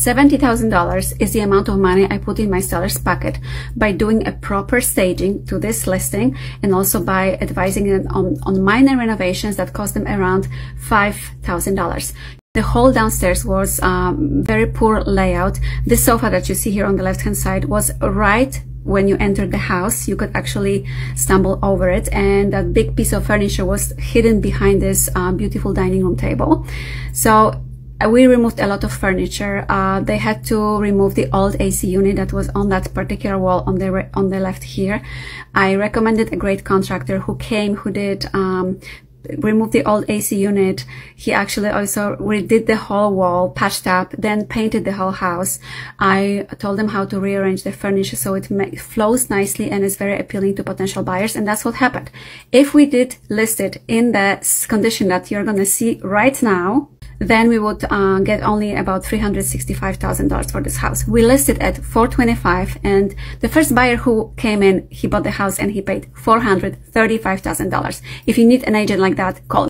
$70,000 is the amount of money I put in my seller's pocket by doing a proper staging to this listing, and also by advising them on minor renovations that cost them around $5,000. The whole downstairs was very poor layout. This sofa that you see here on the left hand side was right when you entered the house. You could actually stumble over it, and that big piece of furniture was hidden behind this beautiful dining room table. So we removed a lot of furniture. They had to remove the old AC unit that was on that particular wall on the left here. I recommended a great contractor who came, who did remove the old AC unit. He actually also redid the whole wall, patched up, then painted the whole house. I told him how to rearrange the furniture so it flows nicely and is very appealing to potential buyers, and that's what happened. If we did list it in the condition that you're going to see right now, then we would get only about $365,000 for this house. We listed at $425,000, and the first buyer who came in, he bought the house and he paid $435,000. If you need an agent like that, call me.